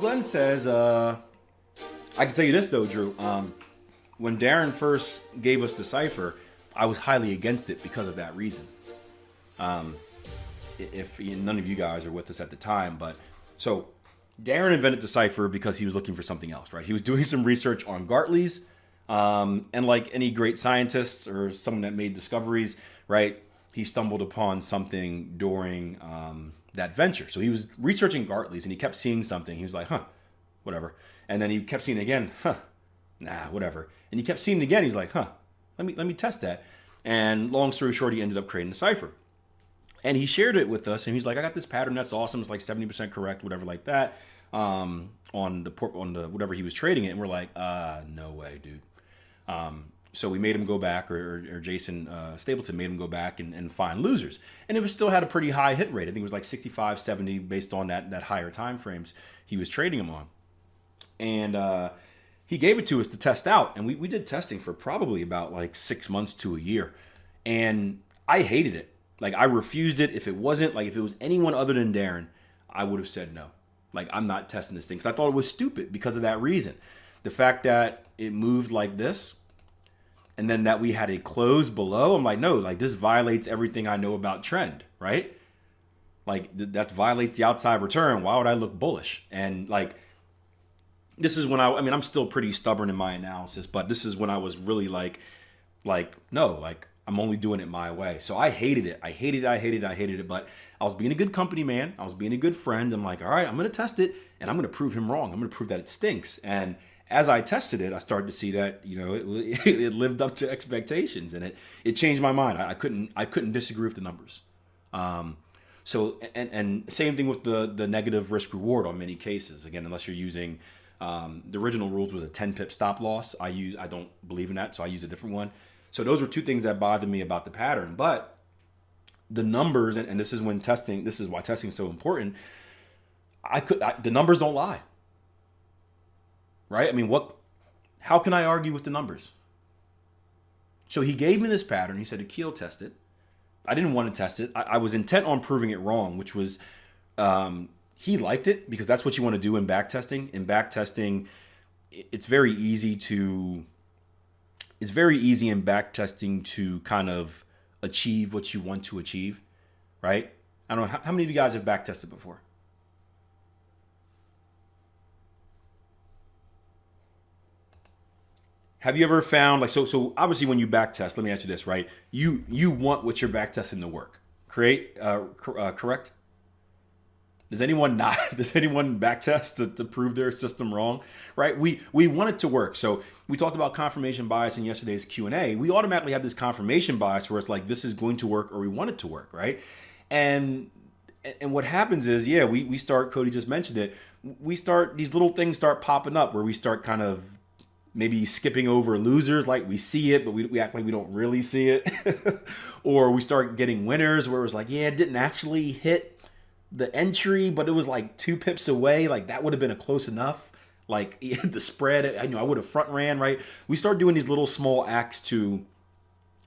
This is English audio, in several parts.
Glenn says, I can tell you this though, Drew. When Darren first gave us the cipher, I was highly against it because of that reason. If none of you guys are with us at the time, but so Darren invented the cipher because he was looking for something else, right? He was doing some research on Gartley's, and like any great scientists or someone that made discoveries, right? He stumbled upon something during that venture. So he was researching Gartley's and he kept seeing something. He was like, huh, whatever. And then he kept seeing it again, huh, nah, whatever. And he kept seeing it again. He's like, huh, let me test that. And long story short, he ended up creating the cipher. And he shared it with us, and he's like, "I got this pattern that's awesome. It's like 70% correct, whatever, like that, on the whatever he was trading it." And we're like, "No way, dude." So we made him go back, or Jason Stapleton made him go back and find losers, and it was still had a pretty high hit rate. I think it was like 65, 70 based on that higher time frames he was trading them on, and he gave it to us to test out, and we did testing for probably about like 6 months to a year, and I hated it. Like, I refused it. If it was anyone other than Darren, I would have said no. Like, I'm not testing this thing because I thought it was stupid because of that reason. The fact that it moved like this and then that we had a close below, I'm like, no, like this violates everything I know about trend, right? Like, that violates the outside return. Why would I look bullish? And like, this is when I'm still pretty stubborn in my analysis, but this is when I was really like, no, like, I'm only doing it my way. So I hated it. I hated it. But I was being a good company man. I was being a good friend. I'm like, all right, I'm going to test it and I'm going to prove him wrong. I'm going to prove that it stinks. And as I tested it, I started to see that, it lived up to expectations, and it changed my mind. I couldn't disagree with the numbers. So same thing with the negative risk reward on many cases. Again, unless you're using, the original rules was a 10 pip stop loss. I don't believe in that. So I use a different one. So those were two things that bothered me about the pattern. But the numbers, and this is why testing is so important. The numbers don't lie, right? I mean, how can I argue with the numbers? So he gave me this pattern. He said, Akil, test it. I didn't want to test it. I was intent on proving it wrong, which was, he liked it because that's what you want to do in back testing. In back testing, it's very easy in back testing to kind of achieve what you want to achieve, right? I don't know, how many of you guys have back tested before? Have you ever found, like, so obviously when you back test, let me ask you this, right? You want what you're back testing to work, correct? Does anyone not? Does anyone backtest to prove their system wrong? Right? We want it to work. So we talked about confirmation bias in yesterday's Q&A. We automatically have this confirmation bias where it's like, this is going to work, or we want it to work, right? And what happens is, we start, Cody just mentioned it, these little things start popping up where we start kind of maybe skipping over losers, like we see it, but we act like we don't really see it. Or we start getting winners where it's like, it didn't actually hit the entry, but it was like 2 pips away. Like, that would have been a close enough. Like, the spread, I would have front ran, right? We start doing these little small acts to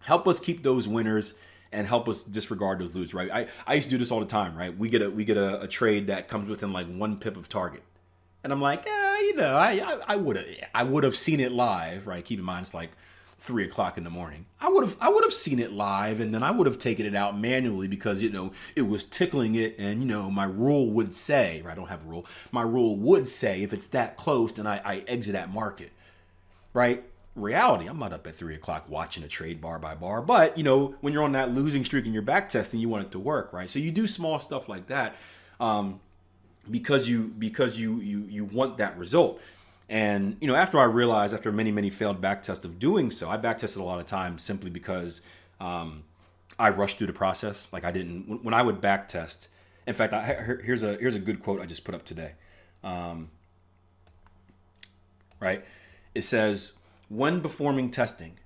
help us keep those winners and help us disregard those losers, right? I used to do this all the time, right? We get a trade that comes within like 1 pip of target. And I'm like, I would have seen it live, right? Keep in mind, it's like 3 o'clock in the morning. I would have seen it live, and then I would have taken it out manually because, it was tickling it. And, my rule would say, right? I don't have a rule. My rule would say if it's that close, then I exit at market, right? Reality, I'm not up at 3 o'clock watching a trade bar by bar. But, when you're on that losing streak and you're back testing, you want it to work, right? So you do small stuff like that. Because you want that result. And, after I realized, after many failed back tests of doing so, I back tested a lot of times simply because I rushed through the process. Like, I didn't, when I would back test, in fact, here's a good quote I just put up today. Right? It says, when performing testing,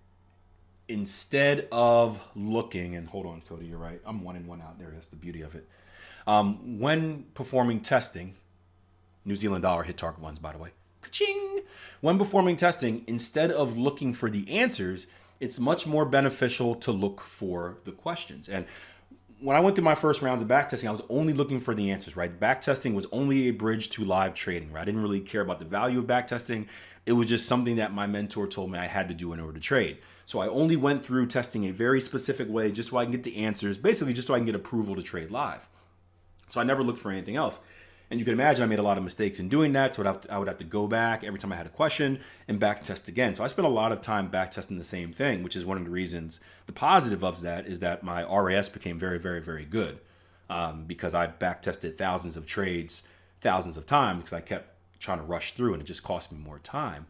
instead of looking, and hold on, Cody, you're right. I'm 1 in 1 out there. That's the beauty of it. When performing testing, New Zealand dollar hit target ones, by the way. Ka-ching! When performing testing, instead of looking for the answers, it's much more beneficial to look for the questions. And when I went through my first rounds of backtesting, I was only looking for the answers, right? Backtesting was only a bridge to live trading, right? I didn't really care about the value of backtesting. It was just something that my mentor told me I had to do in order to trade. So I only went through testing a very specific way just so I can get the answers, basically just so I can get approval to trade live. So I never looked for anything else. And you can imagine I made a lot of mistakes in doing that. So I would have to go back every time I had a question and back test again. So I spent a lot of time back testing the same thing, which is one of the reasons. The positive of that is that my RAS became very, very, very good because I back tested thousands of trades, thousands of times because I kept trying to rush through and it just cost me more time.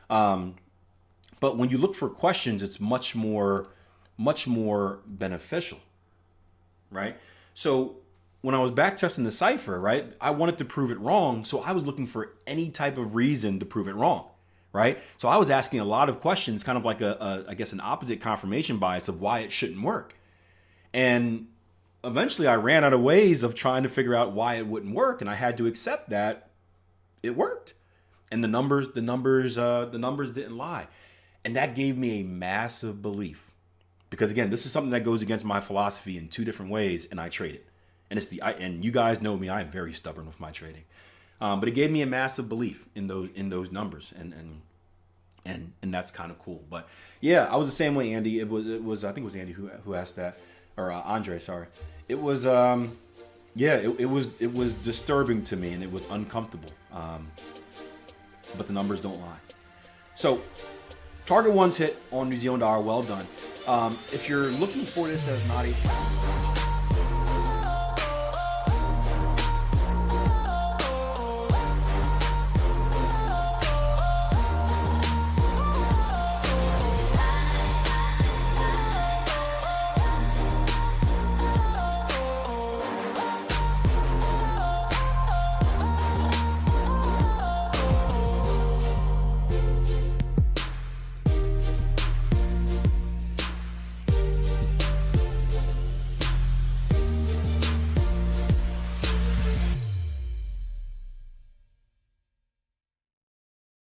But when you look for questions, it's much more beneficial, right? So when I was back testing the cipher, right, I wanted to prove it wrong. So I was looking for any type of reason to prove it wrong, right? So I was asking a lot of questions, kind of like I guess an opposite confirmation bias of why it shouldn't work. And eventually I ran out of ways of trying to figure out why it wouldn't work. And I had to accept that it worked. And the numbers didn't lie. And that gave me a massive belief. Because again, this is something that goes against my philosophy in two different ways, and I trade it. And you guys know me, I am very stubborn with my trading. But it gave me a massive belief in those numbers, and that's kind of cool. But yeah, I was the same way, Andy. It was I think it was Andy who asked that, or Andre, sorry. It was it was disturbing to me, and it was uncomfortable. But the numbers don't lie. So target one's hit on New Zealand dollar, well done. If you're looking for this as not a